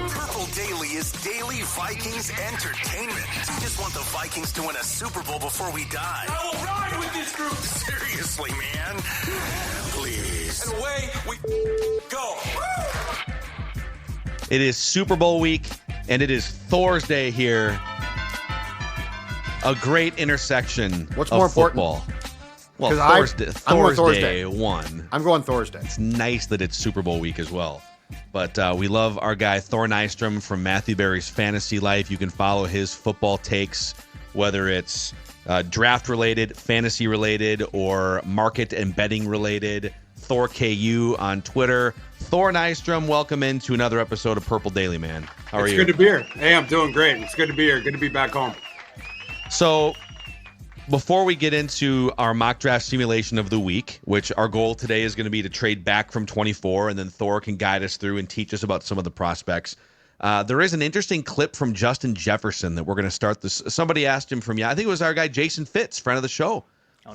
Purple Daily is daily Vikings entertainment. We just want the Vikings to win a Super Bowl before we die. I will ride with this group. Seriously, man. Please. And away we go. It is Super Bowl week, and it is Thorsday here. A great intersection What's of more football. important? Well, I'm going Thorsday won. I'm going Thorsday. It's nice that it's Super Bowl week as well. But we love our guy Thor Nystrom from Matthew Berry's Fantasy Life. You can follow his football takes, whether it's draft-related, fantasy-related, or market and betting related. Thor KU on Twitter. Thor Nystrom, welcome into another episode of Purple Daily, man. How are you? It's good to be here. Hey, I'm doing great. It's good to be here. Good to be back home. So before we get into our mock draft simulation of the week, which our goal today is going to be to trade back from 24, and then Thor can guide us through and teach us about some of the prospects. There is an interesting clip from Justin Jefferson that we're going to start this. Somebody asked him I think it was our guy Jason Fitz, friend of the show,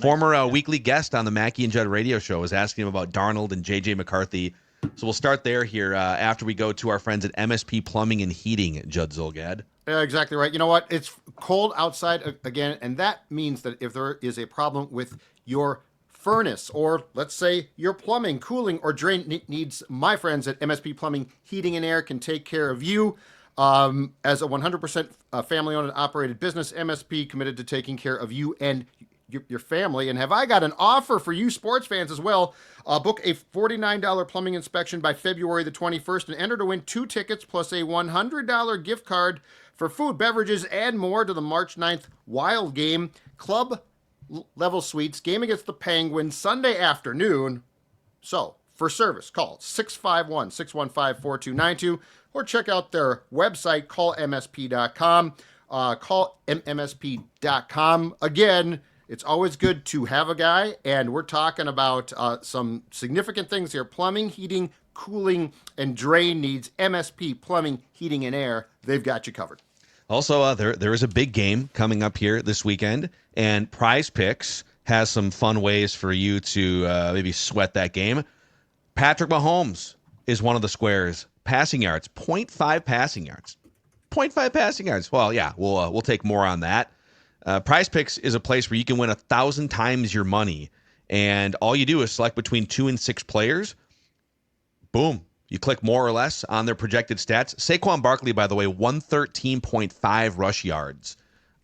former weekly guest on the Mackey and Judd radio show, was asking him about Darnold and JJ McCarthy. So we'll start there here after we go to our friends at MSP Plumbing and Heating, Judd Zulgad. Yeah, exactly right. You know what? It's cold outside again, and that means that if there is a problem with your furnace, or let's say your plumbing, cooling, or drain needs, my friends at MSP Plumbing, Heating and Air can take care of you. As a 100% family-owned and operated business, MSP committed to taking care of you and your family. And have I got an offer for you sports fans as well? Book a $49 plumbing inspection by February the 21st and enter to win 2 tickets plus a $100 gift card for food, beverages, and more to the March 9th Wild Game Club level suites game against the Penguins Sunday afternoon. So for service, call 651-615-4292 or check out their website, callmsp.com. Call MSP.com. Again, it's always good to have a guy, and we're talking about some significant things here. Plumbing, heating, cooling, and drain needs. MSP Plumbing, Heating, and Air. They've got you covered. Also, there is a big game coming up here this weekend, and Prize Picks has some fun ways for you to maybe sweat that game. Patrick Mahomes is one of the squares. Passing yards, 0.5 passing yards. 0.5 passing yards. Well, yeah, we'll take more on that. Prize Picks is a place where you can win 1,000 times your money, and all you do is select between 2 and 6 players. Boom. You click more or less on their projected stats. Saquon Barkley, by the way, 113.5 rush yards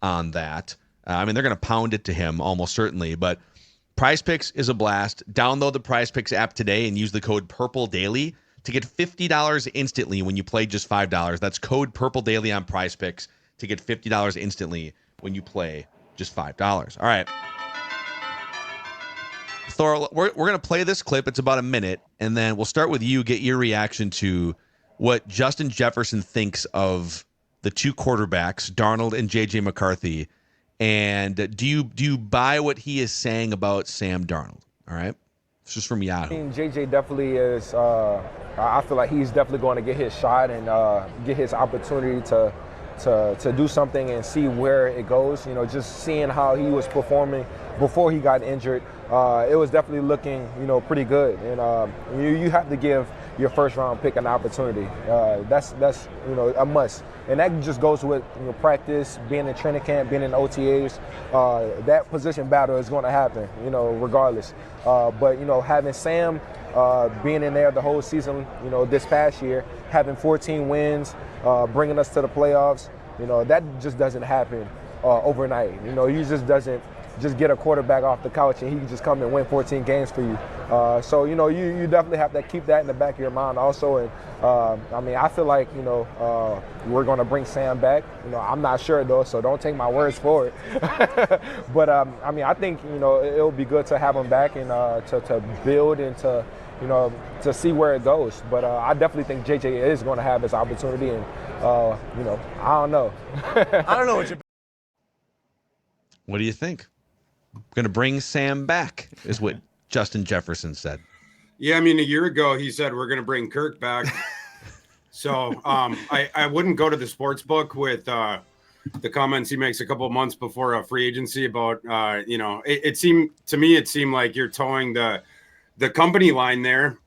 on that. They're going to pound it to him almost certainly, but Prize Picks is a blast. Download the Prize Picks app today and use the code PURPLEDAILY to get $50 instantly when you play just $5. That's code PURPLEDAILY on Prize Picks to get $50 instantly when you play just $5. All right. Thor, we're going to play this clip. It's about a minute, and then we'll start with you, get your reaction to what Justin Jefferson thinks of the 2 quarterbacks, Darnold and JJ McCarthy, and do you buy what he is saying about Sam Darnold? All right. This is from Yahoo. I mean, JJ definitely is, I feel like he's definitely going to get his shot and get his opportunity to do something and see where it goes. You know, just seeing how he was performing before he got injured, it was definitely looking, pretty good. And you have to give your first round pick an opportunity. That's a must. And that just goes with practice, being in training camp, being in OTAs. That position battle is going to happen, regardless. But having Sam being in there the whole season, this past year, having 14 wins, bringing us to the playoffs, that just doesn't happen overnight. He just doesn't just get a quarterback off the couch and he can just come and win 14 games for you. So you definitely have to keep that in the back of your mind also. And I feel like we're going to bring Sam back. I'm not sure though, so don't take my words for it. But I think it'll be good to have him back and to build and to see where it goes. But I definitely think JJ is going to have his opportunity, and I don't know. I don't know What do you think? Going to bring Sam back is what Justin Jefferson said. Yeah, a year ago he said we're going to bring Kirk back. So I wouldn't go to the sports book with the comments he makes a couple of months before a free agency about it seemed like you're towing the company line there.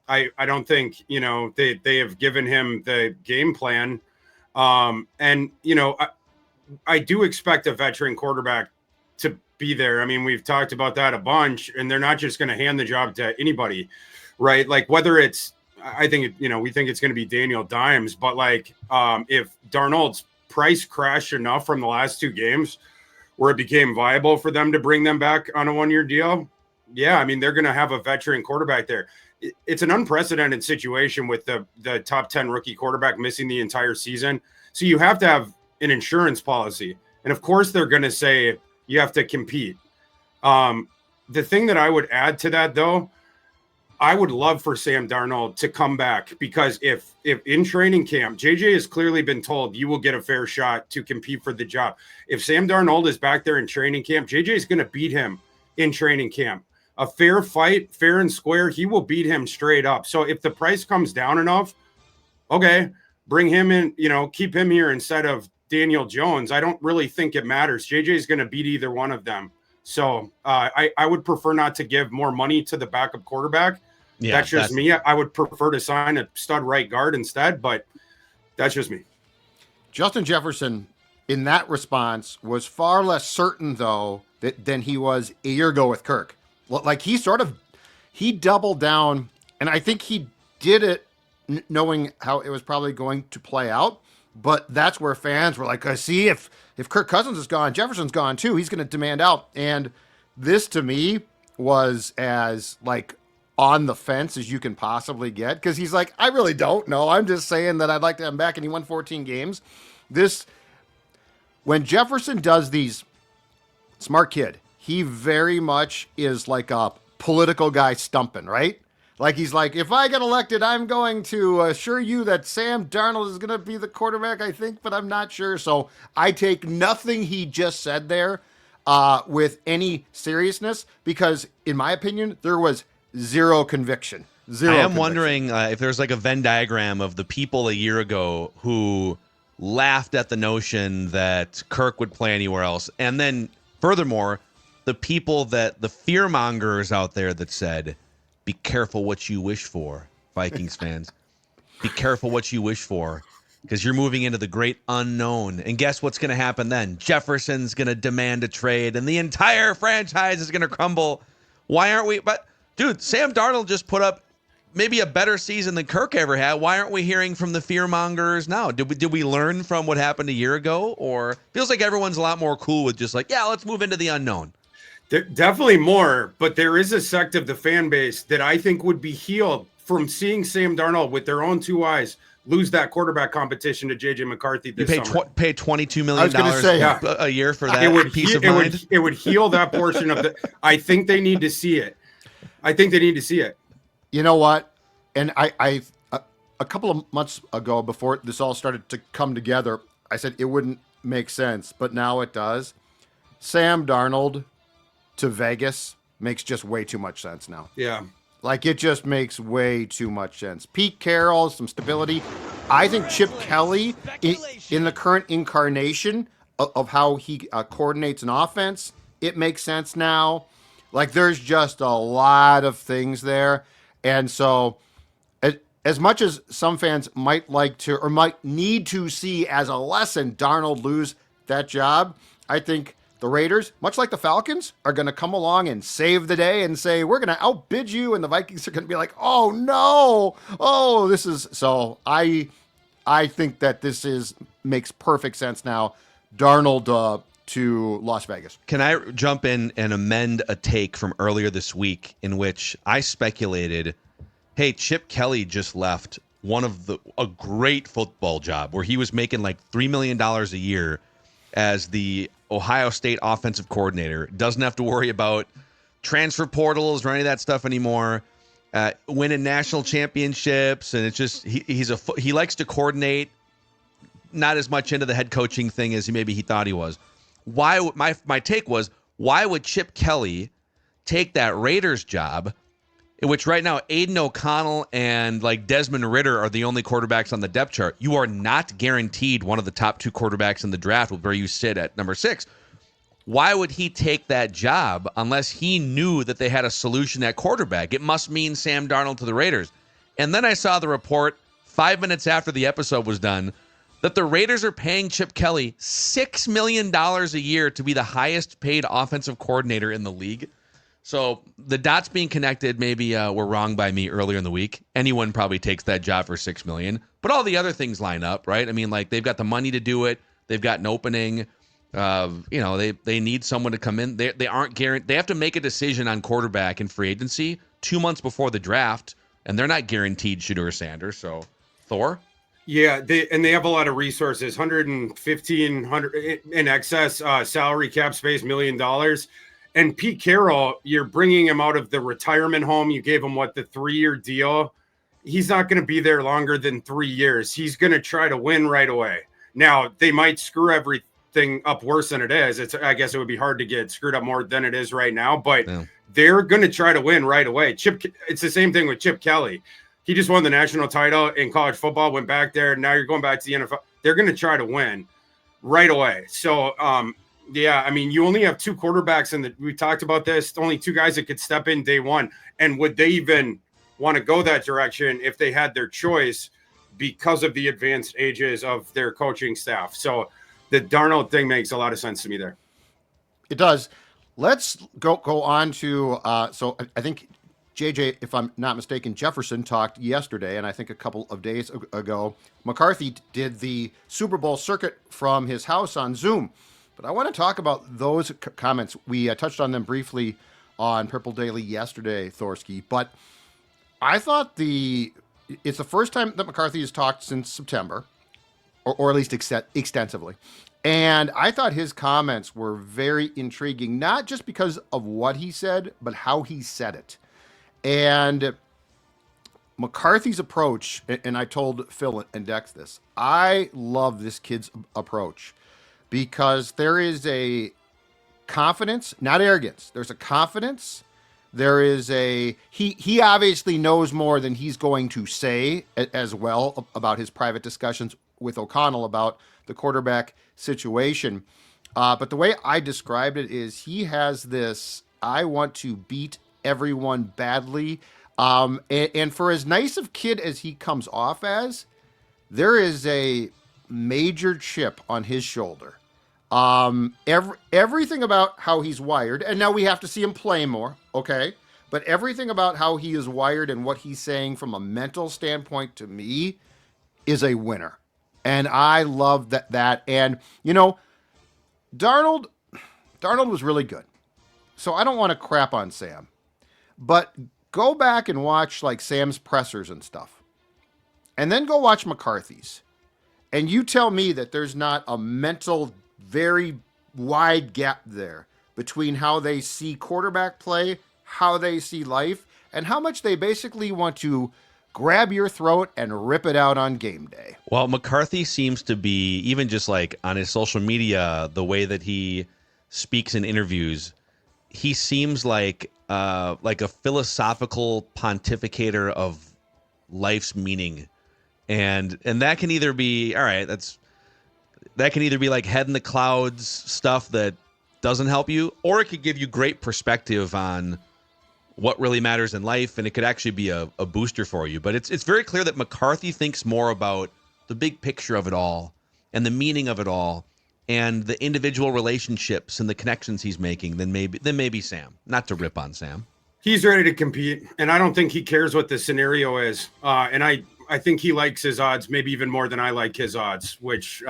I don't think, they have given him the game plan. And, I do expect a veteran quarterback to be there. I mean, we've talked about that a bunch, and they're not just going to hand the job to anybody, right? Like whether it's, I think, we think it's going to be Daniel Dimes, but like if Darnold's price crashed enough from the last 2 games where it became viable for them to bring them back on a 1-year deal, yeah, I mean, they're going to have a veteran quarterback there. It's an unprecedented situation with the top 10 rookie quarterback missing the entire season. So you have to have an insurance policy. And of course, they're going to say you have to compete. The thing that I would add to that, though, I would love for Sam Darnold to come back, because if in training camp, JJ has clearly been told you will get a fair shot to compete for the job. If Sam Darnold is back there in training camp, JJ is going to beat him in training camp. A fair fight, fair and square, he will beat him straight up. So if the price comes down enough, okay, bring him in, keep him here instead of Daniel Jones. I don't really think it matters. JJ is going to beat either one of them. So I would prefer not to give more money to the backup quarterback. Yeah, that's just me. I would prefer to sign a stud right guard instead, but that's just me. Justin Jefferson, in that response, was far less certain, though, than he was a year ago with Kirk. Like he doubled down, and I think he did it knowing how it was probably going to play out. But that's where fans were like, see, if Kirk Cousins is gone, Jefferson's gone too. He's going to demand out. And this, to me, was as like on the fence as you can possibly get, because he's like, I really don't know. I'm just saying that I'd like to have him back, and he won 14 games. When Jefferson does these, smart kid, he very much is like a political guy stumping, right? Like he's like, if I get elected, I'm going to assure you that Sam Darnold is going to be the quarterback, I think, but I'm not sure. So I take nothing he just said there with any seriousness, because in my opinion, there was zero conviction. I am wondering if there's like a Venn diagram of the people a year ago who laughed at the notion that Kirk would play anywhere else. And then furthermore, the people that the fear mongers out there that said, be careful what you wish for, Vikings fans. Be careful what you wish for, because you're moving into the great unknown. And guess what's going to happen then? Jefferson's going to demand a trade, and the entire franchise is going to crumble. Why aren't we? But, dude, Sam Darnold just put up maybe a better season than Kirk ever had. Why aren't we hearing from the fear mongers now? Did we learn from what happened a year ago? Or feels like everyone's a lot more cool with just like, yeah, let's move into the unknown. Definitely more, but there is a sect of the fan base that I think would be healed from seeing Sam Darnold with their own 2 eyes lose that quarterback competition to J.J. McCarthy this summer. Pay $22 million a year for that piece of mind? It would heal that portion of the – I think they need to see it. You know what? And I a couple of months ago, before this all started to come together, I said it wouldn't make sense, but now it does. Sam Darnold to Vegas makes just way too much sense now. Yeah. Like, it just makes way too much sense. Pete Carroll, some stability. I think Chip Kelly, in the current incarnation of how he coordinates an offense, it makes sense now. Like, there's just a lot of things there. And so, as much as some fans might like to, or might need to see as a lesson, Darnold lose that job, I think the Raiders, much like the Falcons, are going to come along and save the day and say, we're going to outbid you. And the Vikings are going to be like, oh, no. Oh, this is. So I think that makes perfect sense now. Darnold to Las Vegas. Can I jump in and amend a take from earlier this week in which I speculated, hey, Chip Kelly just left a great football job where he was making like $3 million a year as the Ohio State offensive coordinator, doesn't have to worry about transfer portals or any of that stuff anymore, winning national championships. And it's just, he likes to coordinate, not as much into the head coaching thing as maybe he thought he was. My take was, why would Chip Kelly take that Raiders job, in which right now Aiden O'Connell and like Desmond Ridder are the only quarterbacks on the depth chart? You are not guaranteed one of the top 2 quarterbacks in the draft where you sit at number 6. Why would he take that job unless he knew that they had a solution at quarterback? It must mean Sam Darnold to the Raiders. And then I saw the report 5 minutes after the episode was done that the Raiders are paying Chip Kelly $6 million a year to be the highest paid offensive coordinator in the league. So the dots being connected maybe were wrong by me earlier in the week. Anyone probably takes that job for $6 million, but all the other things line up, right? I mean, like, they've got the money to do it. They've got an opening. They need someone to come in. They aren't guaranteed. They have to make a decision on quarterback in free agency 2 months before the draft, and they're not guaranteed Shedeur Sanders. So Thor. Yeah, they have a lot of resources, 100 in excess salary cap space, $1 million. And Pete Carroll, you're bringing him out of the retirement home. You gave him the 3-year deal. He's not going to be there longer than 3 years. He's going to try to win right away. Now, they might screw everything up worse than it is. I guess it would be hard to get screwed up more than it is right now, but they're going to try to win right away. It's the same thing with Chip Kelly. He just won the national title in college football, went back there. Now you're going back to the NFL. They're going to try to win right away. So, yeah, I mean, you only have 2 quarterbacks, and we talked about this, only 2 guys that could step in day one. And would they even want to go that direction if they had their choice because of the advanced ages of their coaching staff? So the Darnold thing makes a lot of sense to me there. It does. Let's go on to so I think JJ, if I'm not mistaken, Jefferson talked yesterday, and I think a couple of days ago, McCarthy did the Super Bowl circuit from his house on Zoom. But I want to talk about those comments. We touched on them briefly on Purple Daily yesterday, Thorsky, but I thought it's the first time that McCarthy has talked since September, or at least extensively. And I thought his comments were very intriguing, not just because of what he said, but how he said it. And McCarthy's approach, and I told Phil and Dex this, I love this kid's approach because there is a confidence, not arrogance. There's a confidence. There is he obviously knows more than he's going to say as well about his private discussions with O'Connell about the quarterback situation. But the way I described it is he has this, I want to beat everyone badly. And for as nice of kid as he comes off as, there is a major chip on his shoulder. Everything about how he's wired, and now we have to see him play more, okay? But everything about how he is wired and what he's saying from a mental standpoint to me is a winner. And I love that. And, Darnold was really good. So I don't want to crap on Sam. But go back and watch like Sam's pressers and stuff. And then go watch McCarthy's. And you tell me that there's not a mental, very wide gap there between how they see quarterback play, how they see life, and how much they basically want to grab your throat and rip it out on game day. Well, McCarthy seems to be, even just like on his social media, the way that he speaks in interviews, he seems like a philosophical pontificator of life's meaning. And that can either be, all right, that can either be like head in the clouds stuff that doesn't help you, or it could give you great perspective on what really matters in life, and it could actually be a booster for you. But it's very clear that McCarthy thinks more about the big picture of it all and the meaning of it all and the individual relationships and the connections he's making than maybe Sam. Not to rip on Sam. He's ready to compete, and I don't think he cares what the scenario is. And I think he likes his odds maybe even more than I like his odds, which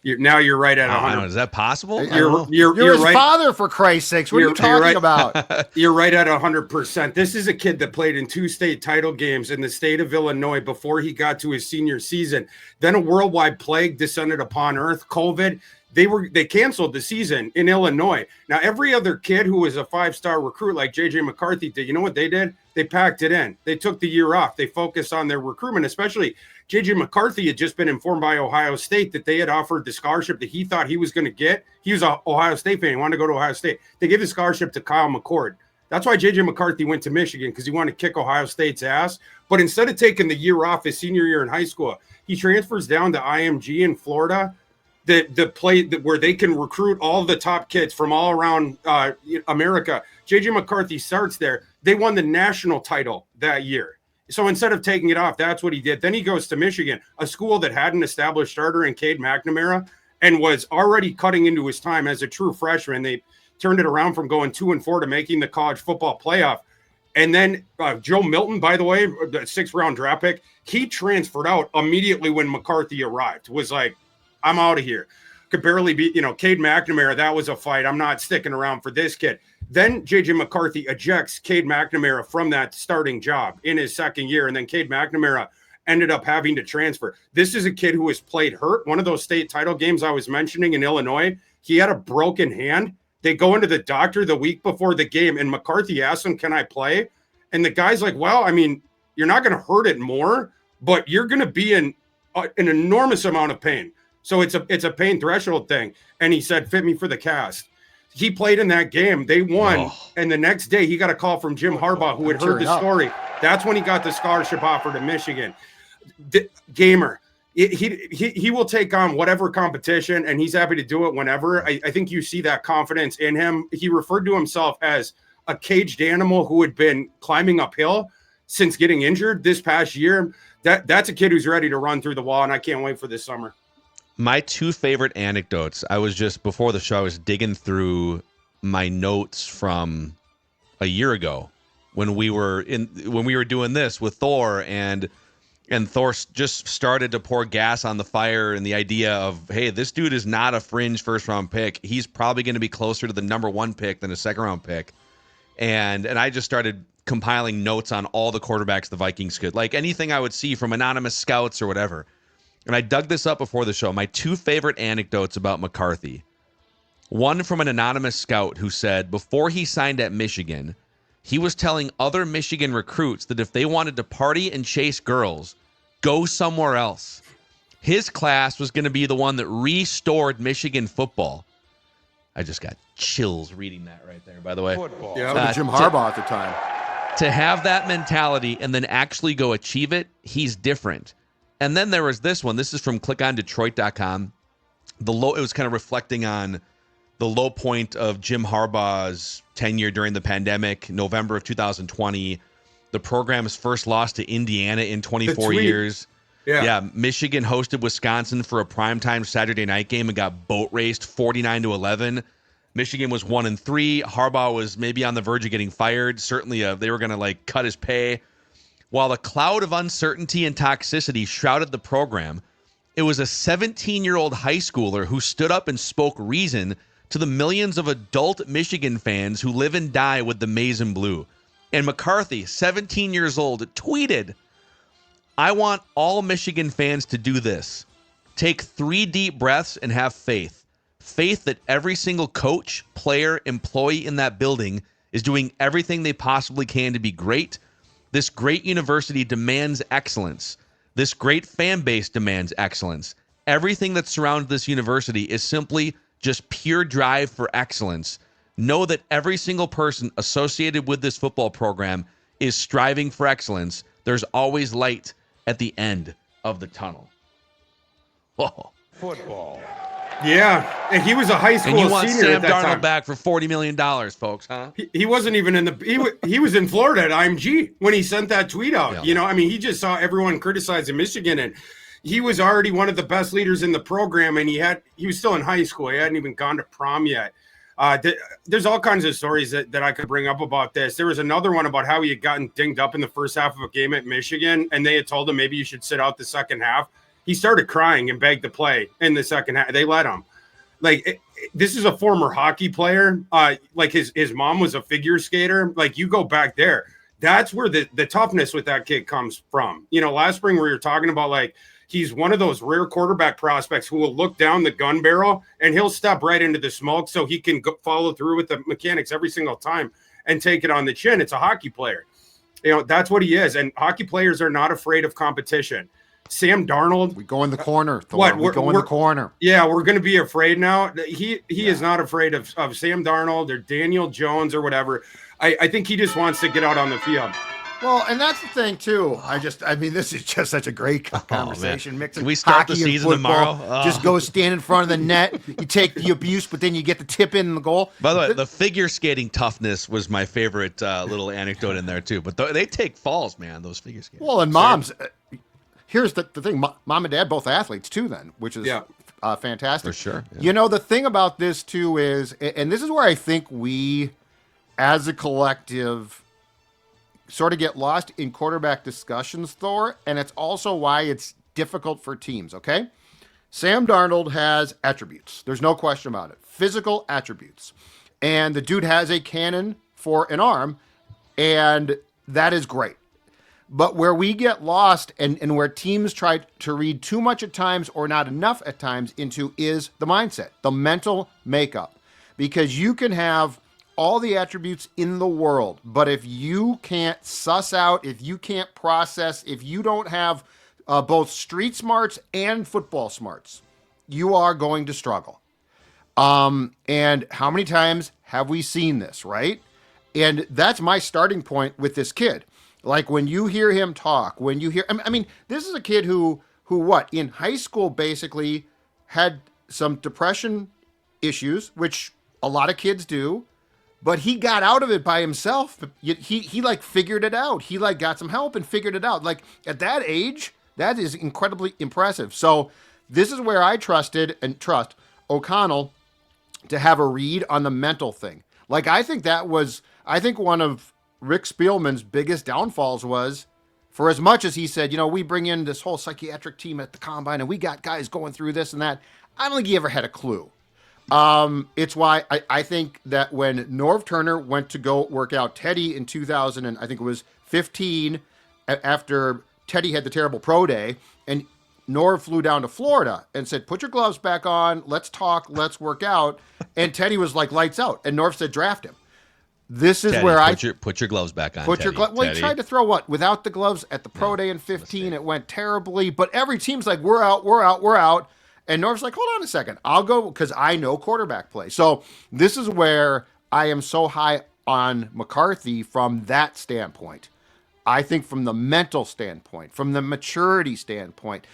now you're right at 100. Is that possible? You're his right. Father, for Christ's sakes. What are you talking about? You're right at 100%. This is a kid that played in 2 state title games in the state of Illinois before he got to his senior season. Then a worldwide plague descended upon Earth, COVID. They canceled the season in Illinois. Now, every other kid who was a 5-star recruit like J.J. McCarthy did, you know what they did? They packed it in. They took the year off. They focused on their recruitment, especially J.J. McCarthy had just been informed by Ohio State that they had offered the scholarship that he thought he was going to get. He was an Ohio State fan. He wanted to go to Ohio State. They gave the scholarship to Kyle McCord. That's why J.J. McCarthy went to Michigan, because he wanted to kick Ohio State's ass. But instead of taking the year off his senior year in high school, he transfers down to IMG in Florida, where they can recruit all the top kids from all around America. J.J. McCarthy starts there. They won the national title that year. So instead of taking it off, that's what he did. Then he goes to Michigan, a school that had an established starter in Cade McNamara and was already cutting into his time as a true freshman. They turned it around from going 2-4 to making the college football playoff. And then Joe Milton, by the way, the 6th-round draft pick, he transferred out immediately when McCarthy arrived, was like, I'm out of here. Could barely be, Cade McNamara, that was a fight. I'm not sticking around for this kid. Then J.J. McCarthy ejects Cade McNamara from that starting job in his second year, and then Cade McNamara ended up having to transfer. This is a kid who was played hurt. One of those state title games I was mentioning in Illinois, he had a broken hand. They go into the doctor the week before the game, and McCarthy asks him, can I play? And the guy's like, well, I mean, you're not going to hurt it more, but you're going to be in an enormous amount of pain. So it's a pain threshold thing. And he said, fit me for the cast. He played in that game. They won. And the next day he got a call from Jim Harbaugh, who had heard the story. That's when he got the scholarship offer to Michigan. Gamer. He will take on whatever competition, and he's happy to do it whenever. I think you see that confidence in him. He referred to himself as a caged animal who had been climbing uphill since getting injured this past year. That's a kid who's ready to run through the wall, and I can't wait for this summer. My 2 favorite anecdotes. I was just before the show, I was digging through my notes from a year ago when we were doing this with Thor, and Thor just started to pour gas on the fire, and the idea of, hey, this dude is not a fringe first-round pick. He's probably going to be closer to the number 1 pick than a second-round pick. And I just started compiling notes on all the quarterbacks the Vikings could, like anything I would see from anonymous scouts or whatever. And I dug this up before the show. My 2 favorite anecdotes about McCarthy. One from an anonymous scout who said before he signed at Michigan, he was telling other Michigan recruits that if they wanted to party and chase girls, go somewhere else. His class was going to be the one that restored Michigan football. I just got chills reading that right there, by the way. Yeah, Jim Harbaugh at the time. To have that mentality and then actually go achieve it, he's different. And then there was this one. This is from clickondetroit.com. It was kind of reflecting on the low point of Jim Harbaugh's tenure during the pandemic, November of 2020. The program's first loss to Indiana in 24 years. Yeah, Michigan hosted Wisconsin for a primetime Saturday night game and got boat raced 49-11. Michigan was 1-3. Harbaugh was maybe on the verge of getting fired. Certainly, they were going to cut his pay. While a cloud of uncertainty and toxicity shrouded the program, it was a 17-year-old high schooler who stood up and spoke reason to the millions of adult Michigan fans who live and die with the maize and blue. And McCarthy, 17 years old, tweeted, I want all Michigan fans to do this. Take 3 deep breaths and have faith. Faith that every single coach, player, employee in that building is doing everything they possibly can to be great. This great university demands excellence. This great fan base demands excellence. Everything that surrounds this university is simply just pure drive for excellence. Know that every single person associated with this football program is striving for excellence. There's always light at the end of the tunnel. Oh. Football. Yeah, and he was a high school senior. And you want Sam Darnold time. Back for $40 million, folks, huh? He wasn't even in he was in Florida at IMG when he sent that tweet out. Yeah. He just saw everyone criticizing Michigan, and he was already one of the best leaders in the program, and he was still in high school. He hadn't even gone to prom yet. There's all kinds of stories that I could bring up about this. There was another one about how he had gotten dinged up in the first half of a game at Michigan, and they had told him maybe you should sit out the second half. He started crying and begged to play in the second half. They let him. This is a former hockey player. His mom was a figure skater. You go back there. That's where the toughness with that kid comes from. Last spring we were talking about, he's one of those rare quarterback prospects who will look down the gun barrel and he'll step right into the smoke so he can follow through with the mechanics every single time and take it on the chin. It's a hockey player. That's what he is. And hockey players are not afraid of competition. Sam Darnold. We go in the corner. Thor. We go in the corner. Yeah, we're going to be afraid now. He is not afraid of Sam Darnold or Daniel Jones or whatever. I think he just wants to get out on the field. Well, and that's the thing too. I mean, this is just such a great conversation. Mixing Can we start the hockey and season football. tomorrow? Oh. Just go stand in front of the net. You take the abuse, but then you get the tip in the goal. By the way, the figure skating toughness was my favorite little anecdote in there too. But they take falls, man. Those figure skaters. Well, and moms. Here's the thing: mom and dad both athletes too. Then, which is fantastic For sure. Yeah. You know, the thing about this too is, and this is where I think we, as a collective, sort of get lost in quarterback discussions, Thor, and it's also why it's difficult for teams, okay? Sam Darnold has attributes. There's no question about it. Physical attributes. And the dude has a cannon for an arm, and that is great. But where we get lost and where teams try to read too much at times or not enough at times into is the mindset, the mental makeup. Because you can have all the attributes in the world, but if you can't suss out, if you can't process, if you don't have both street smarts and football smarts, you are going to struggle. And how many times have we seen this, right? And that's my starting point with this kid. Like when you hear him talk, when you hear, I mean, this is a kid who what, in high school basically had some depression issues, which a lot of kids do. But he got out of it by himself. He like figured it out. He like got some help and figured it out. Like at that age, that is incredibly impressive. So this is where I trust O'Connell to have a read on the mental thing. Like I think one of Rick Spielman's biggest downfalls was, for as much as he said, we bring in this whole psychiatric team at the combine and we got guys going through this and that. I don't think he ever had a clue. It's why I think that when Norv Turner went to go work out Teddy in 2000, and I think it was 15, after Teddy had the terrible pro day, and Norv flew down to Florida and said, "Put your gloves back on. Let's talk. Let's work out." And Teddy was like lights out. And Norv said, "Draft him." This is Teddy, where put your gloves back on. Put your gloves. Well, Teddy. he tried to throw what without the gloves at the pro day in 15. It went terribly. But every team's like, "We're out. We're out. We're out." And Norv's like, "Hold on a second. I'll go because I know quarterback play." So this is where I am so high on McCarthy from that standpoint. I think from the mental standpoint, from the maturity standpoint,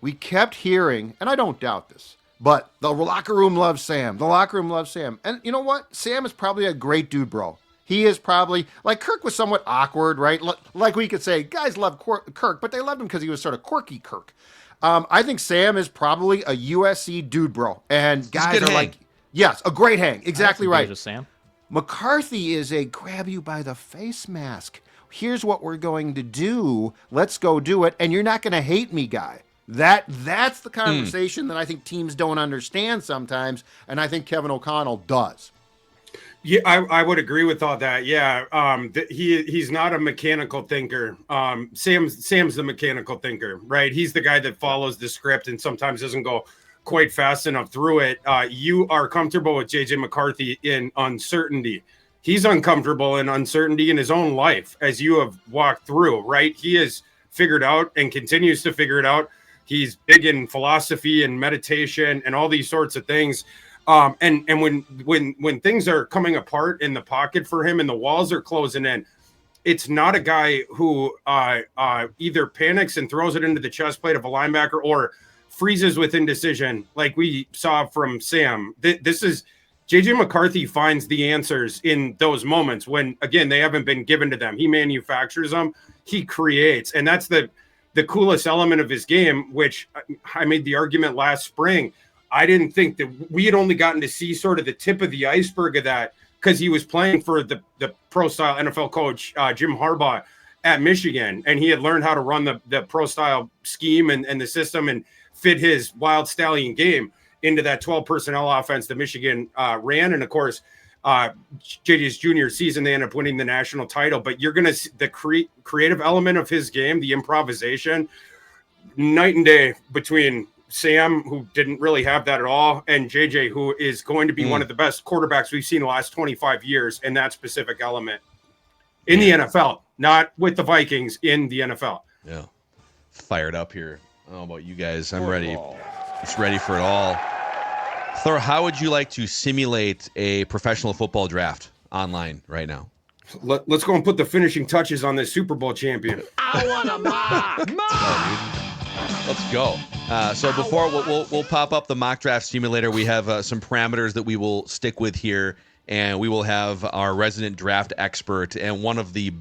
we kept hearing, and I don't doubt this, but the locker room loves Sam. The locker room loves Sam. And you know what? Sam is probably a great dude, bro. He is probably, like Kirk was somewhat awkward, right? Like we could say, guys love Kirk, but they loved him because he was sort of quirky Kirk. I think Sam is probably a USC dude, bro. And guys are like, yes, a great hang. Exactly right. Sam. McCarthy is a grab you by the face mask. Here's what we're going to do. Let's go do it. And you're not going to hate me guy. That's the conversation that I think teams don't understand sometimes. And I think Kevin O'Connell does. Yeah, I would agree with all that. Yeah, he's not a mechanical thinker. Sam's the mechanical thinker, right? He's the guy that follows the script and sometimes doesn't go quite fast enough through it. You are comfortable with JJ McCarthy in uncertainty. He's uncomfortable in uncertainty in his own life, as you have walked through, right? He has figured out and continues to figure it out. He's big in philosophy and meditation and all these sorts of things. And when things are coming apart in the pocket for him and the walls are closing in, it's not a guy who either panics and throws it into the chest plate of a linebacker or freezes with indecision like we saw from Sam. This is JJ McCarthy finds the answers in those moments when, again, they haven't been given to them. He manufactures them. He creates. And that's the coolest element of his game, which I made the argument last spring. I didn't think that we had only gotten to see sort of the tip of the iceberg of that because he was playing for the pro-style NFL coach, Jim Harbaugh, at Michigan. And he had learned how to run the pro-style scheme and the system and fit his wild stallion game into that 12 personnel offense that Michigan ran. And, of course, JJ's junior season, they ended up winning the national title. But you're going to see the creative element of his game, the improvisation, night and day between Sam, who didn't really have that at all, and JJ, who is going to be one of the best quarterbacks we've seen the last 25 years in that specific element in the NFL, not with the Vikings, in the NFL. Yeah. Fired up here. I don't know about you guys. I'm ready. Just ready for it all. Thor, how would you like to simulate a professional football draft online right now? Let's go and put the finishing touches on this Super Bowl champion. I want a mock. Let's go. So before we'll pop up the mock draft simulator, we have some parameters that we will stick with here, and we will have our resident draft expert and one of the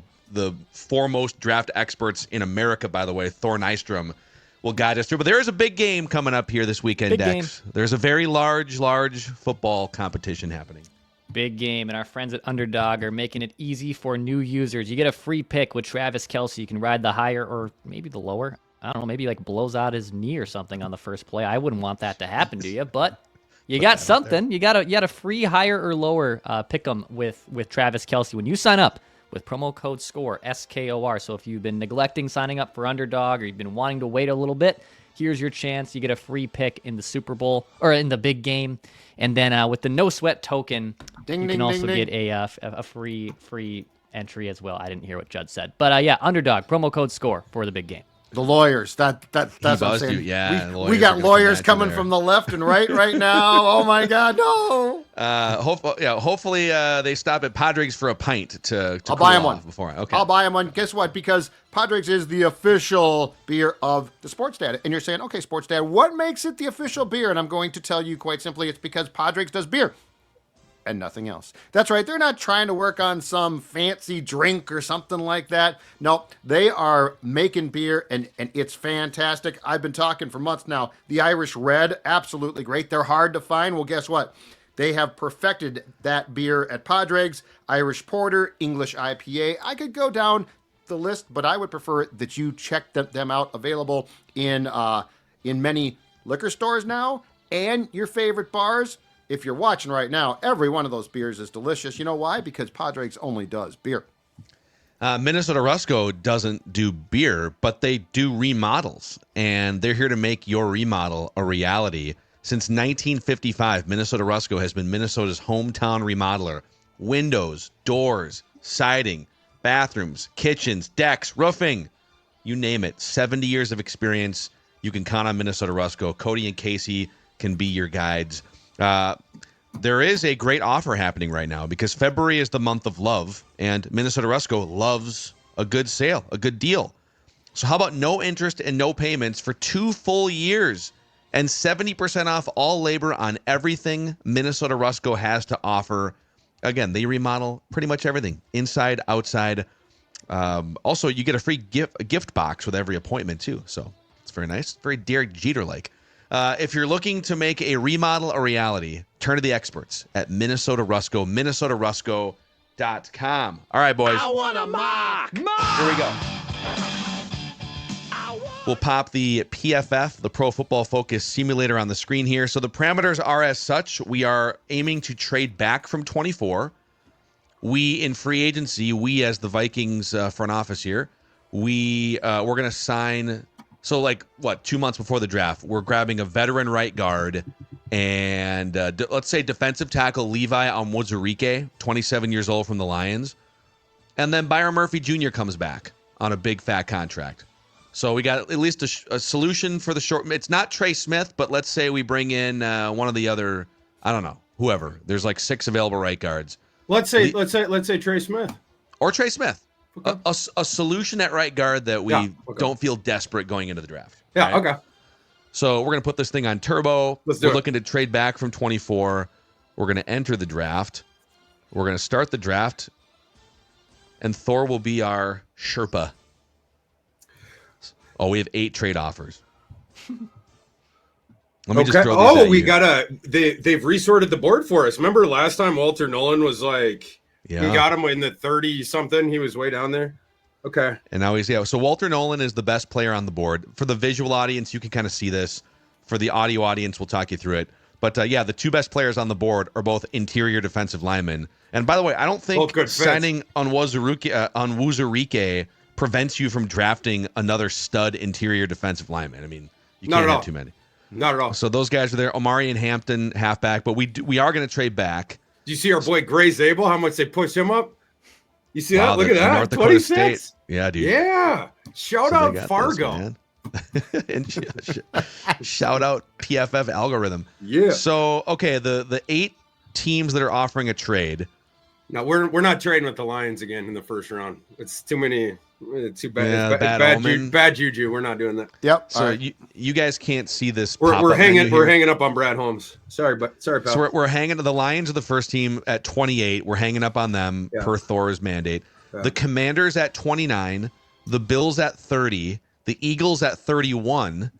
foremost draft experts in America, by the way, Thor Nystrom, will guide us through. But there is a big game coming up here this weekend, Dex. There's a very large football competition happening. Big game, and our friends at Underdog are making it easy for new users. You get a free pick with Travis Kelce. You can ride the higher or maybe the lower. I don't know, maybe like blows out his knee or something on the first play. I wouldn't want that to happen to you, but you got something. You got a free higher or lower pick 'em with Travis Kelce when you sign up with promo code SCORE, SKOR. So if you've been neglecting signing up for Underdog or you've been wanting to wait a little bit, here's your chance. You get a free pick in the Super Bowl or in the big game. And then with the no sweat token, you can also get a free entry as well. I didn't hear what Judd said. But yeah, Underdog, promo code SCORE for the big game. The lawyers. That's what I'm saying. Yeah, we got lawyers coming from the left and right now. Oh my God, no. Hopefully they stop at Padres for a pint to I'll cool buy him off one. Before. Okay. I'll buy him one. Guess what? Because Padres is the official beer of the Sports Dad. And you're saying, okay, Sports Dad, what makes it the official beer? And I'm going to tell you quite simply, it's because Padres does beer. And nothing else. That's right. They're not trying to work on some fancy drink or something like that. No, they are making beer, and it's fantastic. I've been talking for months now. The Irish Red, absolutely great. They're hard to find. Well, guess what? They have perfected that beer at Padres. Irish Porter, English IPA. I could go down the list, but I would prefer that you check them out. Available in many liquor stores now and your favorite bars. If you're watching right now, every one of those beers is delicious. You know why? Because Padres only does beer. Minnesota Rusco doesn't do beer, but they do remodels, and they're here to make your remodel a reality. Since 1955, Minnesota Rusco has been Minnesota's hometown remodeler. Windows, doors, siding, bathrooms, kitchens, decks, roofing, you name it. 70 years of experience. You can count on Minnesota Rusco. Cody and Casey can be your guides. There is a great offer happening right now because February is the month of love, and Minnesota Rusco loves a good sale, a good deal. So how about no interest and no payments for 2 full years and 70% off all labor on everything Minnesota Rusco has to offer? Again, they remodel pretty much everything, inside, outside. Also, you get a free gift box with every appointment, too. So it's very nice. Very Derek Jeter-like. If you're looking to make a remodel a reality, turn to the experts at Minnesota Rusco, minnesotarusco.com. All right, boys. I want a mock. Here we go. We'll pop the PFF, the Pro Football Focus Simulator, on the screen here. So the parameters are as such. We are aiming to trade back from 24. We, in free agency, we as the Vikings front office here, we're going to sign... So, 2 months before the draft, we're grabbing a veteran right guard and, let's say, defensive tackle Levi Onwuzurike, 27 years old from the Lions. And then Byron Murphy Jr. comes back on a big, fat contract. So we got at least a solution for the short. It's not Trey Smith, but let's say we bring in one of the other, I don't know, whoever. There's 6 available right guards. Let's say Trey Smith. Or Trey Smith. Okay. A solution at right guard that we don't feel desperate going into the draft. Yeah, right? okay. So we're going to put this thing on turbo. We're looking to trade back from 24. We're going to enter the draft. We're going to start the draft. And Thor will be our Sherpa. Oh, we have 8 trade offers. Let me just throw these at you. They've resorted the board for us. Remember last time Walter Nolan was Yeah. We got him in the 30-something. He was way down there. Okay. And now so Walter Nolan is the best player on the board. For the visual audience, you can kind of see this. For the audio audience, we'll talk you through it. But, the 2 best players on the board are both interior defensive linemen. And, by the way, I don't think signing Onwuzurike prevents you from drafting another stud interior defensive lineman. I mean, you can't have too many. Not at all. So those guys are there. Omari and Hampton, halfback. But we are going to trade back. Do you see our boy Gray Zabel? How much they push him up? You see that? Look at that. North Dakota State. Yeah, dude. Yeah. Shout out Fargo. And shout out PFF algorithm. Yeah. So, okay, the 8 teams that are offering a trade, No, we're not trading with the Lions again in the first round. It's too many. Too bad. Yeah, It's bad bad, omen. bad juju. We're not doing that. Yep. So All right. you guys can't see this. We're pop-up hanging. menu We're here. hanging up on Brad Holmes. Sorry, pal. So we're hanging. The Lions are the first team at 28. We're hanging up on them per Thor's mandate. Yeah. The Commanders at 29. The Bills at 30. The Eagles at 31.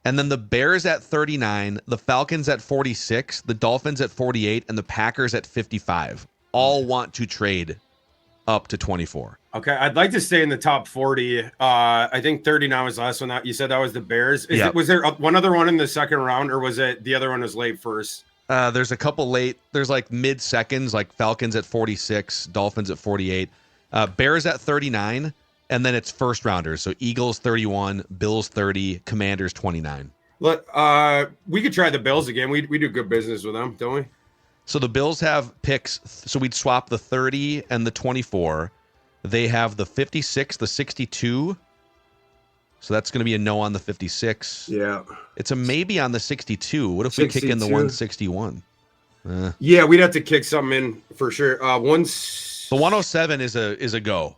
And then the Bears at 39. The Falcons at 46. The Dolphins at 48. And the Packers at 55. All want to trade up to 24. Okay, I'd like to stay in the top 40. I think 39 was the last one. That you said that was the Bears. Was there one other one in the second round, or was it the other one was late first? There's a couple late. There's like mid seconds, like Falcons at 46, Dolphins at 48, Bears at 39, and then it's first rounders. So Eagles 31, Bills 30, Commanders 29. Look, we could try the Bills again. We do good business with them, don't we? So the Bills have picks. So we'd swap the 30 and the 24. They have the 56, the 62. So that's going to be a no on the 56. Yeah. It's a maybe on the 62. What if we kick in the 161? Yeah, we'd have to kick something in for sure. The 107 is a go.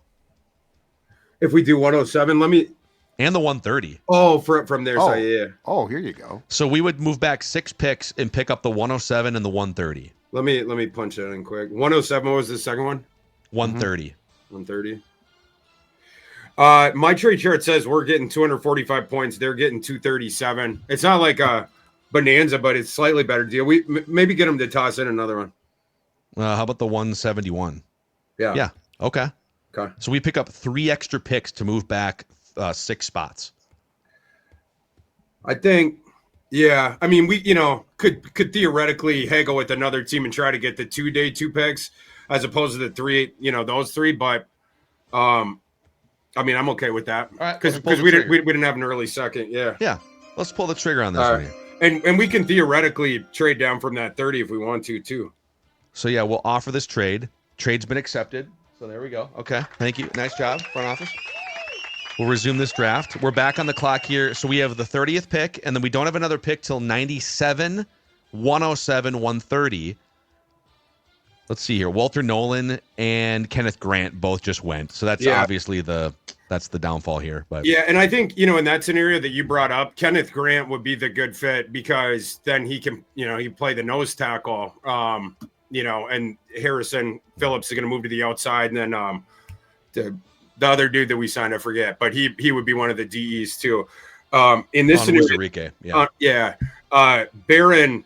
If we do 107, let me. And the 130. Oh, from there. Oh. So yeah. Oh, here you go. So we would move back 6 picks and pick up the 107 and the 130. Let me punch that in quick. 107 was the second one? 130. 130. My trade chart says we're getting 245 points. They're getting 237. It's not like a bonanza, but it's slightly better deal. We maybe get them to toss in another one. How about the 171? Yeah. Okay. So we pick up 3 extra picks to move back 6 spots. I think, yeah. I mean, we could theoretically haggle with another team and try to get the 2-day 2 picks as opposed to the 3. Those 3. But I mean, I'm okay with that because we didn't have an early second. Yeah. Yeah. Let's pull the trigger on this one here. And we can theoretically trade down from that 30 if we want to too. So yeah, we'll offer this trade. Trade's been accepted. So there we go. Okay. Thank you. Nice job, front office. We'll resume this draft. We're back on the clock here. So we have the 30th pick, and then we don't have another pick till 97, 107, 130. Let's see here. Walter Nolan and Kenneth Grant both just went. So that's obviously that's the downfall here. But yeah, and I think, in that scenario that you brought up, Kenneth Grant would be the good fit because then he can, he play the nose tackle. And Harrison Phillips is going to move to the outside, and then the other dude that we signed, I forget, but he would be one of the DEs too. In this scenario, Barron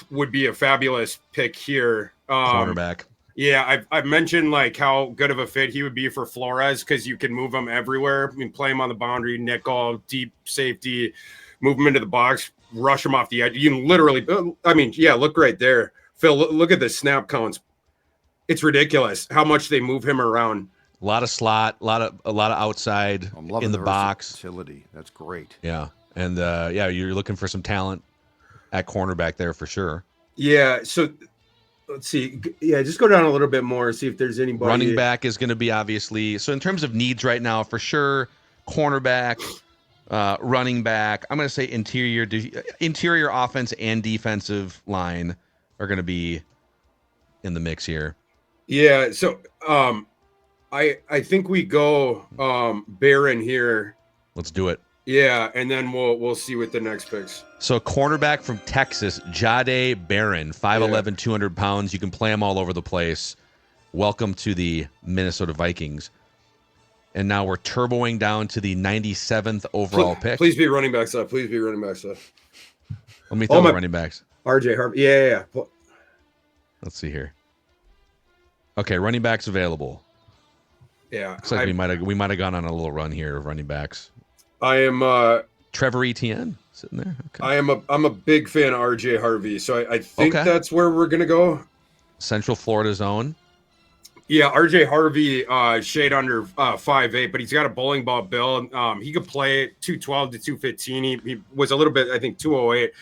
would be a fabulous pick here. Cornerback. Yeah, I've mentioned like how good of a fit he would be for Flores because you can move him everywhere. You can play him on the boundary, nickel, deep safety, move him into the box, rush him off the edge. You can literally, look right there. Phil, look at the snap counts. It's ridiculous how much they move him around. A lot of slot, a lot of outside in the box. Versatility. That's great. Yeah, and you're looking for some talent at cornerback there for sure. Yeah, so let's see. Yeah, just go down a little bit more, see if there's anybody. Running back is going to be obviously. So in terms of needs right now, for sure, cornerback, running back. I'm going to say interior offense and defensive line are going to be in the mix here. Yeah, so I think we go Barron here. Let's do it. Yeah, and then we'll see with the next picks. So cornerback from Texas, Jahdae Barron, 5'11", 200 pounds. You can play him all over the place. Welcome to the Minnesota Vikings. And now we're turboing down to the 97th overall pick. Please be running backs up. Please be running backs up. Let me throw the running backs. RJ Harvey. Yeah. Let's see here. Okay, running backs available. Yeah. Looks like we might have gone on a little run here of running backs. I am Trevor Etienne sitting there. Okay. I'm a big fan of RJ Harvey, so I think that's where we're gonna go. Central Florida zone. Yeah, RJ Harvey, shade under 5'8", but he's got a bowling ball build. He could play 212 to 215. He was a little bit, I think, 208.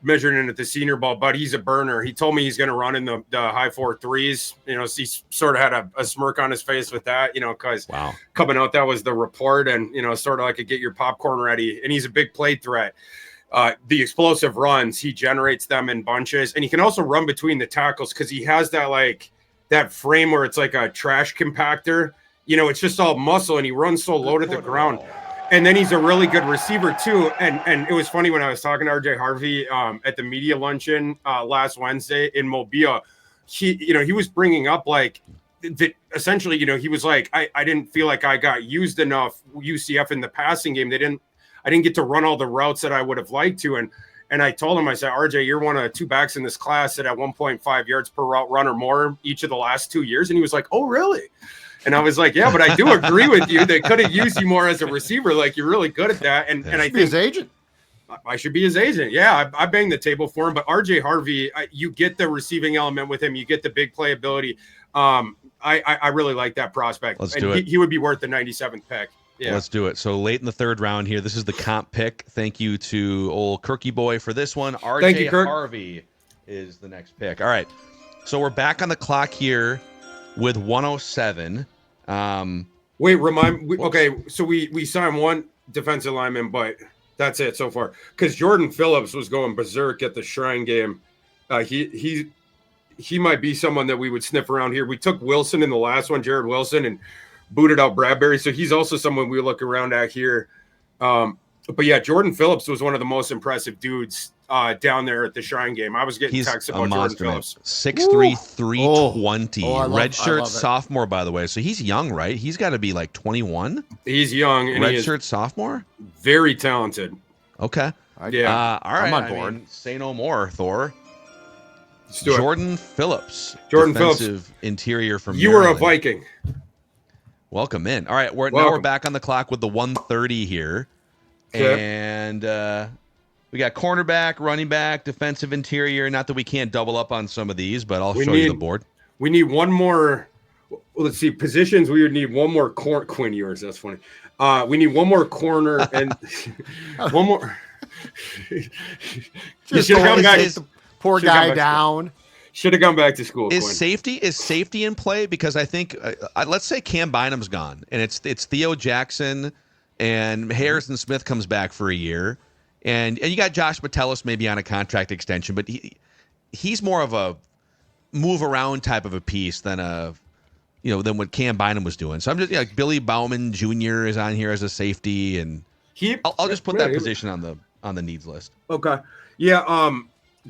Measured in at the senior ball, but he's a burner. He told me he's going to run in the high 4.3s. So he sort of had a smirk on his face with that, because coming out, that was the report, and, sort of like a get your popcorn ready. And he's a big play threat. the explosive runs, he generates them in bunches, and he can also run between the tackles because he has that frame where it's like a trash compactor. It's just all muscle, and he runs so low to the ground. And then he's a really good receiver too. And it was funny when I was talking to RJ Harvey at the media luncheon last Wednesday in Mobile. He was bringing up like that. Essentially, he was like, I didn't feel like I got used enough UCF in the passing game. I didn't get to run all the routes that I would have liked to. And I told him, I said, RJ, you're one of 2 backs in this class that at 1.5 yards per route run or more each of the last 2 years. And he was like, oh, really? And I was like, yeah, but I do agree with you. They could have used you more as a receiver. Like, you're really good at that. And I think his agent. I should be his agent. Yeah, I banged the table for him. But RJ Harvey, you get the receiving element with him. You get the big playability. I really like that prospect. Let's do it. He would be worth the 97th pick. Yeah. Let's do it. So late in the 3rd round here, this is the comp pick. Thank you to old Kirky boy for this one. Thank you, RJ Kirk. Harvey is the next pick. All right. So we're back on the clock here with 107. Wait, okay, so we signed one defensive lineman, but that's it so far. Because Jordan Phillips was going berserk at the Shrine game. He might be someone that we would sniff around here. We took Wilson in the last one, Jared Wilson, and booted out Bradbury. So he's also someone we look around at here. But yeah, Jordan Phillips was one of the most impressive dudes down there at the Shrine game. I was getting texts about Jordan Phillips. 6'3", 320. Redshirt it. sophomore, by the way. So he's young, right? He's got to be like 21. He's young. And Redshirt sophomore? Very talented. Okay. Yeah. All right. I'm on board. Say no more, Thor. Let's do it. Jordan Phillips. Jordan defensive Phillips. Interior from You Maryland. were a Viking. Welcome in. All right. Now we're back on the clock with the 130 here. Okay. And we got cornerback, running back, defensive interior. Not that we can't double up on some of these, but I'll show you the board. We need one more. Let's see. Positions, we would need one more Quinn Ewers. That's funny. We need one more corner and one more. You should have gone back. Poor guy down. Should have gone back to school. Is Quinn. safety in play? Because I think let's say Cam Bynum's gone and it's Theo Jackson and Harrison Smith comes back for a year, and you got Josh Metellus maybe on a contract extension, but he's more of a move around type of a piece than than what Cam Bynum was doing. So I'm just like Billy Bauman Jr. is on here as a safety, and I'll just put that position on the needs list. Okay. Yeah.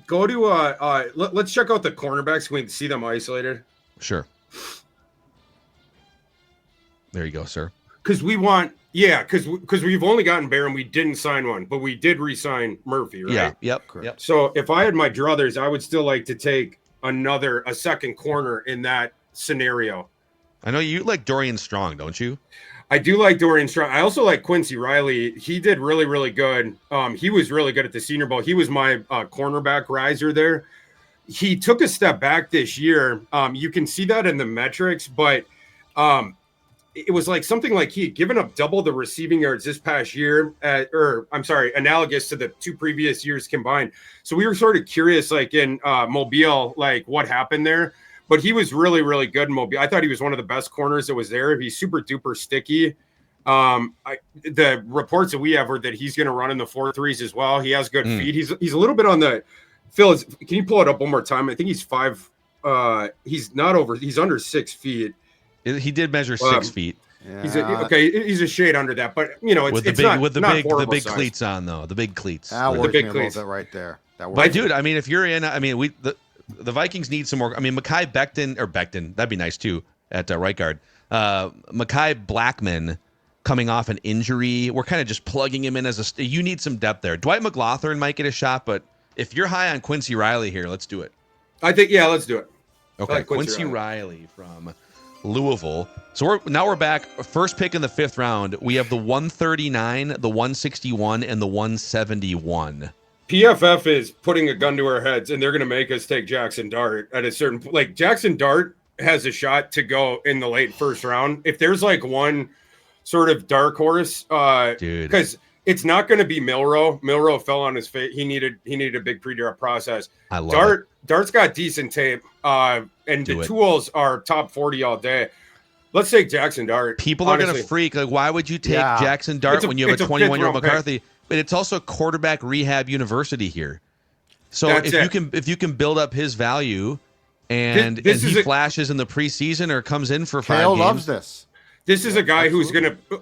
Go to let's check out the cornerbacks. We can see them isolated. Sure. There you go, sir. Because we've only gotten Barron. We didn't sign one, but we did re-sign Murphy, right? Yeah. Yep. So if I had my druthers, I would still like to take a second corner in that scenario. I know you like Dorian Strong, don't you? I do like Dorian Strong. I also like Quincy Riley. He did really, really good. He was really good at the Senior Bowl. He was my cornerback riser there. He took a step back this year. You can see that in the metrics, but it was like something like he had given up double the receiving yards this past year, analogous to the 2 previous years combined. So we were sort of curious, like in Mobile, like what happened there. But he was really, really good in Mobile. I thought he was one of the best corners that was there. He's super duper sticky. The reports that we have are that he's going to run in the 4.3s as well. He has good feet. He's a little bit on the Phil. Can you pull it up one more time? I think he's 5. He's under 6 feet. He did measure 6 feet. Yeah. He's a shade under that, but it's the big cleats on though. The big cleats. That works me a little bit right there. But dude, I mean, if you're in, the Vikings need some more. I mean, Mekhi Becton, that'd be nice too at right guard. Mekhi Blackman coming off an injury. We're kind of just plugging him in you need some depth there. Dwight McLaughlin might get a shot, but if you're high on Quincy Riley here, let's do it. I think, let's do it. Okay, like Quincy Riley from Louisville. So we're back. First pick in the 5th round. We have the 139, the 161, and the 171. PFF is putting a gun to our heads, and they're going to make us take Jackson Dart at a certain point. Like, Jackson Dart has a shot to go in the late 1st round. If there's like one sort of dark horse, because it's not going to be Milroe. Milroe fell on his face. He needed a big pre-draft process. I love it. Dart's got decent tape, and the tools are top 40 all day. Let's take Jackson Dart. People are going to freak. Like, why would you take Jackson Dart when you have a 21-year-old McCarthy? but it's also quarterback rehab university here. So That's if you can build up his value, and he flashes in the preseason or comes in for 5 Kale games, loves this. This is a guy who's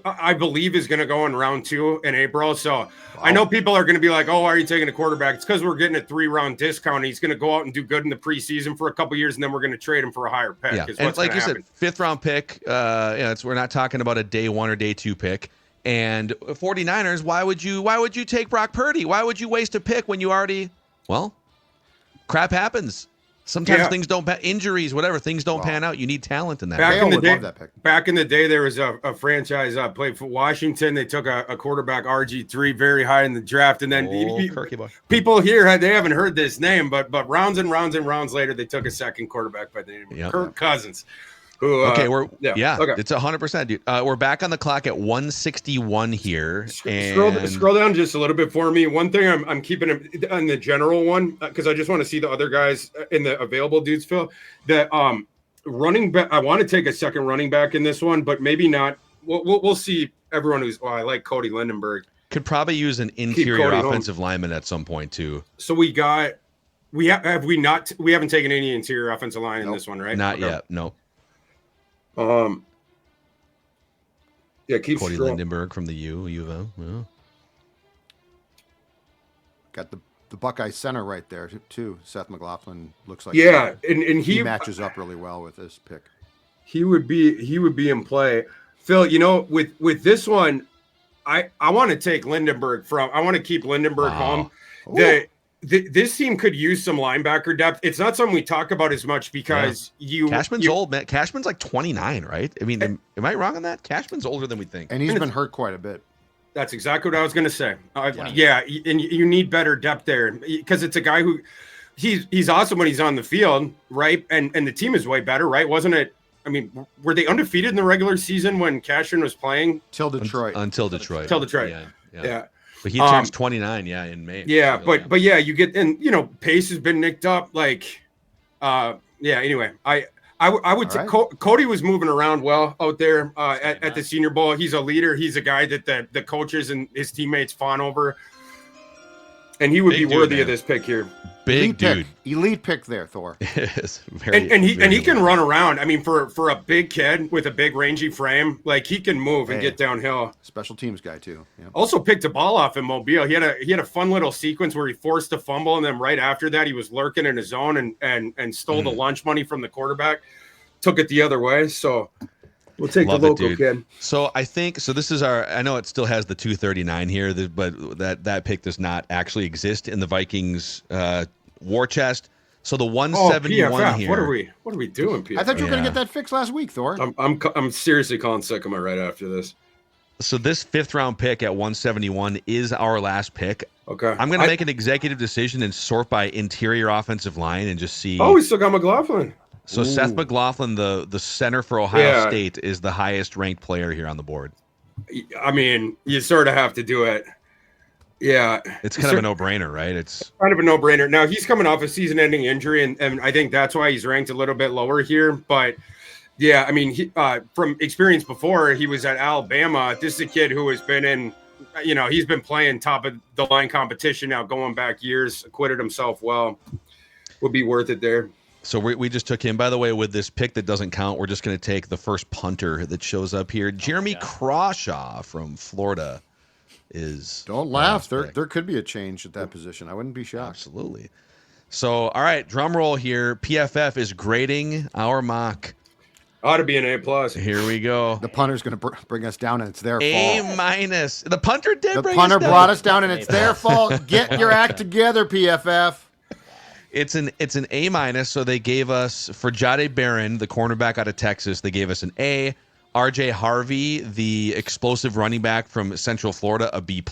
I believe is gonna go in round 2 in April. So I know people are gonna be like, "Oh, why are you taking a quarterback?" It's because we're getting a 3-round discount. He's gonna go out and do good in the preseason for a couple years, and then we're gonna trade him for a higher pick. Yeah, and like you said, 5th-round pick. We're not talking about a day 1 or day 2 pick. And 49ers, why would you take Brock Purdy? Why would you waste a pick when you already? Well, crap happens. Sometimes things don't injuries, whatever, things don't pan out. You need talent in that. Back in the day, there was a franchise played for Washington. They took a quarterback, RG3, very high in the draft, and then people here they haven't heard this name, but rounds and rounds and rounds later, they took a second quarterback by the name of Kirk Cousins. Who, it's 100%, dude. We're back on the clock at 161 here. Scroll down just a little bit for me. One thing I'm keeping on the general one because I just want to see the other guys in the available dudes. Phil, that running back. I want to take a second running back in this one, but maybe not. We'll see. Everyone who's I like Cody Lindenberg. Could probably use an interior offensive lineman at some point too. So we haven't taken any interior offensive line in this one, right? Not yet. No. Keep Cody Lindenberg from the U of O. Yeah. Got the Buckeye center right there too. Seth McLaughlin looks like and he matches up really well with this pick. He would be in play. Phil, with this one, I want to take Lindenberg I want to keep Lindenberg home. This team could use some linebacker depth. It's not something we talk about as much because Cashman's old, man. Cashman's like 29, right? I mean, am I wrong on that? Cashman's older than we think. And he's been hurt quite a bit. That's exactly what I was going to say. And you need better depth there because it's a guy who he's awesome when he's on the field, right? And the team is way better, right? Wasn't it? I mean, were they undefeated in the regular season when Cashman was playing? Till Detroit. Until Detroit. Yeah. But he turns 29, in May. Yeah, but you get pace has been nicked up. Anyway, I would Cody was moving around well out there at the Senior Bowl. He's a leader. He's a guy that the coaches and his teammates fawn over, and he would be worthy of this pick here. Big dude, elite pick there, Thor. and he can run around. I mean, for a big kid with a big rangy frame, he can move and get downhill. Special teams guy too. Yeah. Also picked a ball off in Mobile. He had a fun little sequence where he forced a fumble, and then right after that, he was lurking in his zone and stole the lunch money from the quarterback. Took it the other way. So we'll take the local kid. So I think this is I know it still has the 239 here, but that pick does not actually exist in the Vikings war chest. So the 171 here. What are we doing, PFF? I thought you were going to get that fixed last week, Thor. I'm seriously calling Sycamore right after this. So this 5th-round pick at 171 is our last pick. Okay. I'm going to make an executive decision and sort by interior offensive line and just see. Oh, we still got McLaughlin. So Seth McLaughlin, the center for Ohio State, is the highest ranked player here on the board. I mean, you sort of have to do it. Yeah. It's kind of a no-brainer, right? It's kind of a no-brainer. Now, he's coming off a season-ending injury, and I think that's why he's ranked a little bit lower here. But, yeah, I mean, from experience before, he was at Alabama. This is a kid who has been in, he's been playing top of the line competition now going back years, acquitted himself well. Would be worth it there. So we just took him. By the way, with this pick that doesn't count, we're just going to take the first punter that shows up here. Jeremy Crawshaw from Florida is. Don't laugh. There could be a change at that position. I wouldn't be shocked. Absolutely. So, all right, drum roll here. PFF is grading our mock. Ought to be an A+. Here we go. The punter's going to bring us down, and it's their fault. A-. The punter did bring us down. The punter brought us down, and it's their fault. Get your act together, PFF. It's an A-. So they gave us, for Jahdae Barron, the cornerback out of Texas, they gave us an A. RJ Harvey, the explosive running back from Central Florida, a B+.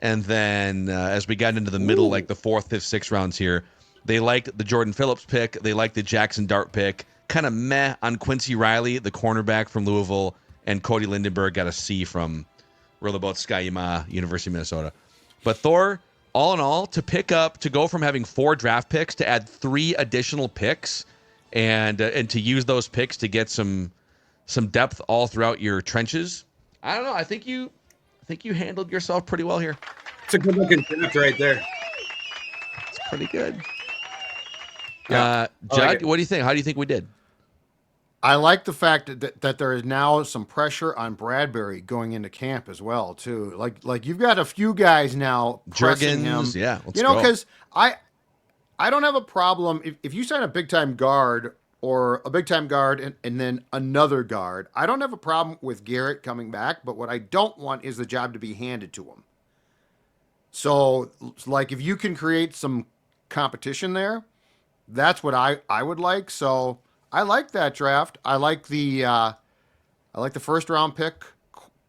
And then as we got into the middle, like the 4th, 5th, 6th rounds here, they liked the Jordan Phillips pick. They liked the Jackson Dart pick. Kind of meh on Quincy Riley, the cornerback from Louisville, and Cody Lindenberg got a C from Rollabout Ski-U-Mah, University of Minnesota. But Thor, all in all, to go from having 4 draft picks to add 3 additional picks and to use those picks to get some depth all throughout your trenches. I don't know. I think you I think you handled yourself pretty well here. It's a good looking draft right there. It's pretty good. Yeah, I Judd, like it. what do you think? How do you think we did? I like the fact that there is now some pressure on Bradbury going into camp as well too. Like you've got a few guys now pressing him. Juergens, yeah, let's you know, go. because I don't have a problem if you sign a big time guard or a big time guard and then another guard. I don't have a problem with Garrett coming back, but what I don't want is the job to be handed to him. So, like, if you can create some competition there, that's what I would like. So I like that draft. I like the first round pick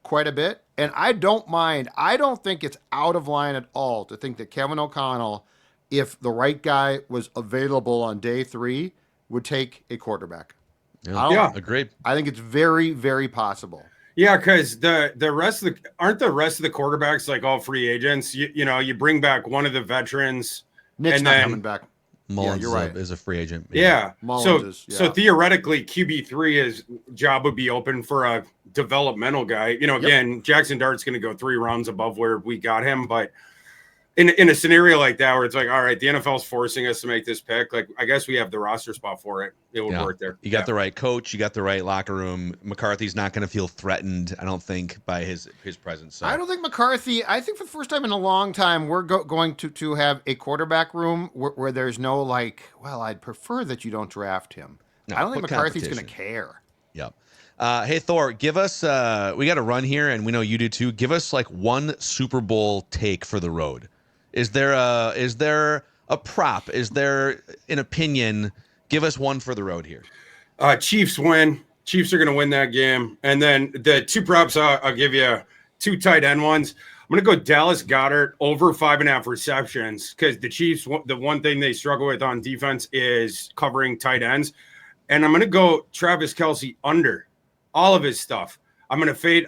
quite a bit, and I don't mind. I don't think it's out of line at all to think that Kevin O'Connell, if the right guy was available on day 3, would take a quarterback. Yeah, agreed. I think it's very, very possible. Yeah, because the rest of the rest of the quarterbacks like all free agents. You know, you bring back one of the veterans. Nick's and not then, coming back. Mullins you're right. is a free agent. Yeah. Mullins So theoretically, QB3 job would be open for a developmental guy. You know, again, Jackson Dart's going to go 3 rounds above where we got him, but in a scenario like that where it's like, all right, the NFL's forcing us to make this pick, like I guess we have the roster spot for it. It would work there. You got the right coach. You got the right locker room. McCarthy's not going to feel threatened, I don't think, by his presence. So. I don't think McCarthy. I think for the first time in a long time, we're going to have a quarterback room where there's no like, well, I'd prefer that you don't draft him. No, I don't think put McCarthy's going to competition. care. Yep. Hey, Thor, give us, we got to run here, and we know you do too. Give us like one Super Bowl take for the road. Is there a prop? Is there an opinion? Give us one for the road here. Chiefs win. Chiefs are going to win that game. And then the 2 props, I'll give you 2 tight end ones. I'm going to go Dallas Goedert over 5.5 receptions because the Chiefs, the one thing they struggle with on defense is covering tight ends. And I'm going to go Travis Kelce under all of his stuff. I'm gonna fade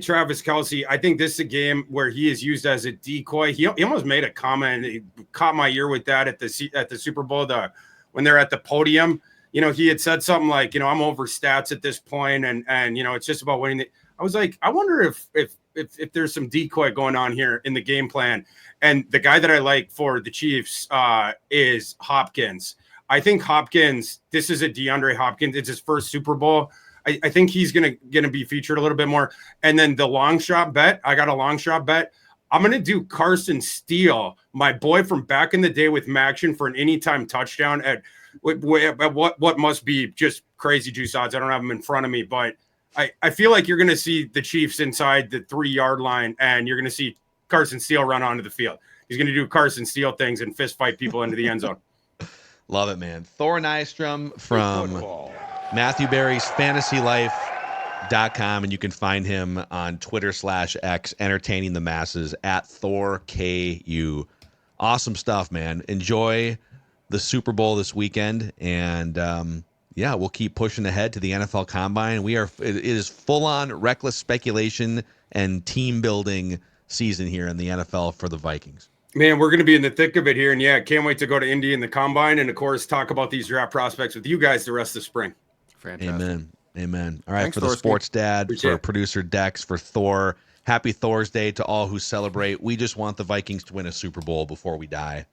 Travis Kelce. I think this is a game where he is used as a decoy. He almost made a comment. He caught my ear with that at the Super Bowl when they're at the podium. You know, he had said something like, you know, I'm over stats at this point, and you know, it's just about winning. I was like, I wonder if there's some decoy going on here in the game plan. And the guy that I like for the Chiefs is Hopkins. I think Hopkins. This is a DeAndre Hopkins. It's his first Super Bowl. I think he's gonna be featured a little bit more. And then the long shot bet, I got a long shot bet. I'm gonna do Carson Steele, my boy from back in the day with Maction, for an anytime touchdown at what must be just crazy juice odds. I don't have them in front of me, but I feel like you're gonna see the Chiefs inside the 3-yard line, and you're gonna see Carson Steele run onto the field. He's gonna do Carson Steele things and fist fight people into the end zone. Love it, man. Thor Nystrom from Matthew Berry's FantasyLife.com, and you can find him on Twitter/X, entertaining the masses at ThorKU. Awesome stuff, man. Enjoy the Super Bowl this weekend, and we'll keep pushing ahead to the NFL Combine. It is full-on reckless speculation and team building season here in the NFL for the Vikings. Man, we're going to be in the thick of it here, and can't wait to go to Indy in the Combine, and of course talk about these draft prospects with you guys the rest of spring. Fantastic. Amen. All right, Thanks, for the Thorsday. Sports Dad, Appreciate for it. producer Dex, for Thor, happy Thorsday to all who celebrate. We just want the Vikings to win a Super Bowl before we die.